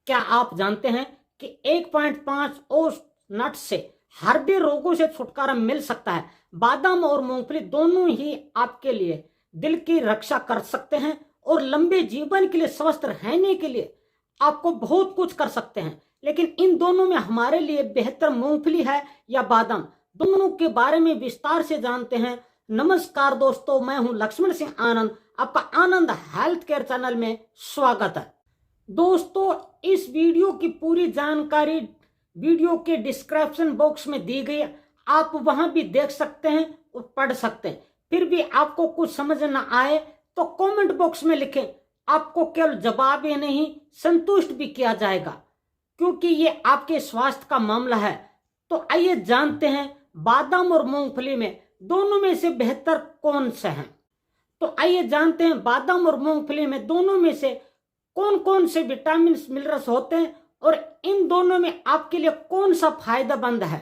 क्या आप जानते हैं कि 1.5 ओस नट से हृदय रोगों से छुटकारा मिल सकता है। बादाम और मूंगफली दोनों ही आपके लिए दिल की रक्षा कर सकते हैं और लंबे जीवन के लिए, स्वस्थ रहने के लिए आपको बहुत कुछ कर सकते हैं। लेकिन इन दोनों में हमारे लिए बेहतर मूंगफली है या बादाम, दोनों के बारे में विस्तार से जानते हैं। नमस्कार दोस्तों, मैं हूं लक्ष्मण सिंह आनंद, आपका आनंद हेल्थ केयर चैनल में स्वागत है। दोस्तों, इस वीडियो की पूरी जानकारी वीडियो के डिस्क्रिप्शन बॉक्स में दी गई है, आप वहां भी देख सकते हैं और पढ़ सकते हैं। फिर भी आपको कुछ समझ न आए तो कमेंट बॉक्स में लिखें, आपको केवल जवाब ही नहीं संतुष्ट भी किया जाएगा, क्योंकि ये आपके स्वास्थ्य का मामला है। तो आइए जानते हैं बादाम और मूंगफली में दोनों में से बेहतर कौन सा है। तो आइए जानते हैं बादाम और मूंगफली में दोनों में से कौन कौन से विटामिन मिनरल्स होते हैं और इन दोनों में आपके लिए कौन सा फायदेमंद है।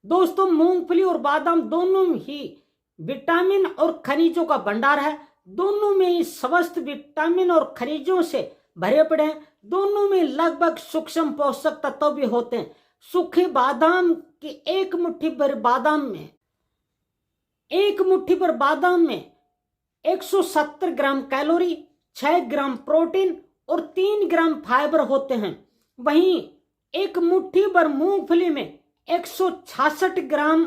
दोस्तों, मूंगफली और बादाम दोनों ही विटामिन और खनिजों का भंडार है। दोनों में ही स्वस्थ विटामिन और खनिजों से भरे पड़े हैं। दोनों में लगभग सूक्ष्म पोषक तत्व भी होते हैं। सूखे बादाम की एक मुट्ठी भर बादाम में 170 ग्राम कैलोरी, 6 ग्राम प्रोटीन और 3 ग्राम फाइबर होते हैं। वहीं एक मुट्ठी भर मूंगफली में 166 ग्राम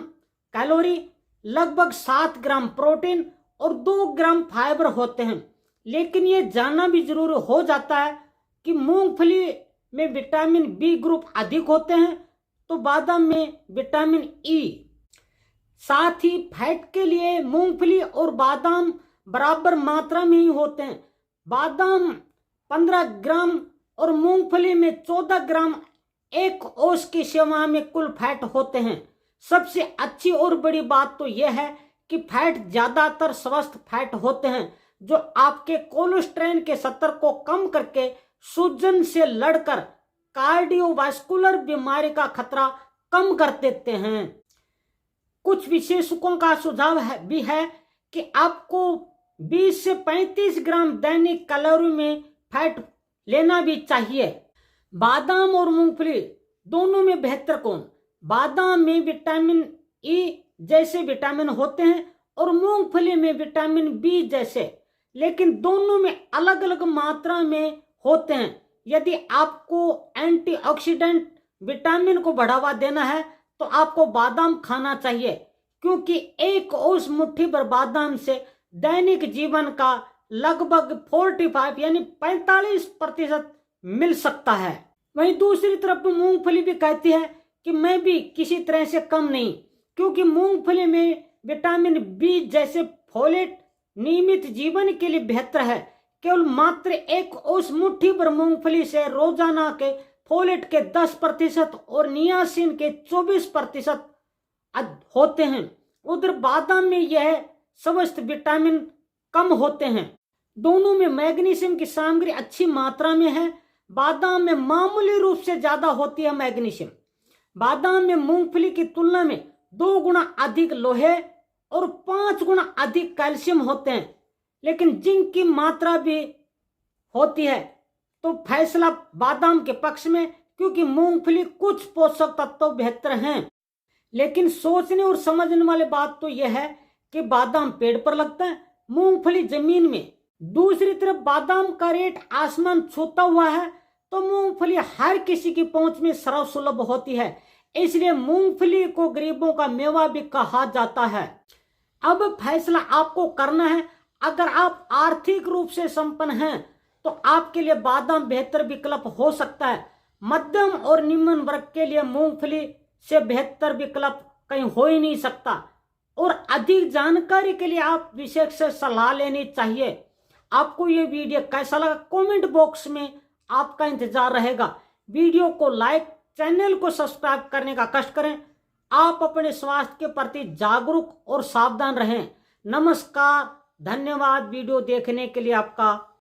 कैलोरी, लगभग 7 ग्राम प्रोटीन और 2 ग्राम फाइबर होते हैं। लेकिन ये जानना भी जरूरी हो जाता है कि मूंगफली में विटामिन बी ग्रुप अधिक होते हैं तो बादाम में विटामिन ई। साथ ही फैट के लिए मूंगफली और बादाम बराबर मात्रा में ही होते हैं। बादाम 15 ग्राम और मूंगफली में 14 ग्राम एक औंस की सीमा में कुल फैट होते हैं। सबसे अच्छी और बड़ी बात तो यह है कि फैट ज्यादातर स्वस्थ फैट होते हैं जो आपके कोलेस्ट्रॉल के स्तर को कम करके सूजन से लड़कर कार्डियोवास्कुलर बीमारी का खतरा कम कर देते हैं। कुछ विशेषज्ञों का सुझाव भी है कि आपको 20 से 35 ग्राम दैनिक कैलोरी में फैट लेना भी चाहिए। बादाम और मूंगफली दोनों में बेहतर कौन? बादाम में विटामिन ई जैसे विटामिन होते हैं और मूंगफली में विटामिन बी जैसे, लेकिन दोनों में अलग अलग मात्रा में होते हैं। यदि आपको एंटीऑक्सीडेंट विटामिन को बढ़ावा देना है तो आपको बादाम खाना चाहिए, क्योंकि एक औंस मुट्ठी भर बादाम से दैनिक जीवन का लगभग 45 यानी 45% मिल सकता है। वहीं दूसरी तरफ मूंगफली भी कहती है कि मैं भी किसी तरह से कम नहीं, क्योंकि मूंगफली में विटामिन बी जैसे फोलेट नियमित जीवन के लिए बेहतर है। केवल मात्र एक औंस मुट्ठी भर मूंगफली से रोजाना के फोलेट के 10% और नियासिन के 24% होते हैं। उधर बादाम में यह समस्त विटामिन कम होते हैं। दोनों में मैग्नीशियम की सामग्री अच्छी मात्रा में है। बादाम में मामूली रूप से ज्यादा होती है मैग्नीशियम। बादाम में मूंगफली की तुलना में 2 गुना अधिक लोहे और 5 गुना अधिक कैल्शियम होते हैं, लेकिन जिंक की मात्रा भी होती है। तो फैसला बादाम के पक्ष में, क्योंकि मूंगफली कुछ पोषक तत्व बेहतर हैं। लेकिन सोचने और समझने वाली बात तो यह है कि बादाम पेड़ पर लगता है, मूंगफली जमीन में। दूसरी तरफ बादाम का रेट आसमान छूता हुआ है तो मूंगफली हर किसी की पहुंच में सर्वसुलभ होती है। इसलिए मूंगफली को गरीबों का मेवा भी कहा जाता है। अब फैसला आपको करना है। अगर आप आर्थिक रूप से संपन्न हैं तो आपके लिए बादाम बेहतर विकल्प हो सकता है। मध्यम और निम्न वर्ग के लिए मूंगफली से बेहतर विकल्प कहीं हो ही नहीं सकता। और अधिक जानकारी के लिए आप विशेषज्ञ से सलाह लेनी चाहिए। आपको ये वीडियो कैसा लगा कमेंट बॉक्स में आपका इंतजार रहेगा। वीडियो को लाइक, चैनल को सब्सक्राइब करने का कष्ट करें। आप अपने स्वास्थ्य के प्रति जागरूक और सावधान रहें। नमस्कार, धन्यवाद वीडियो देखने के लिए आपका।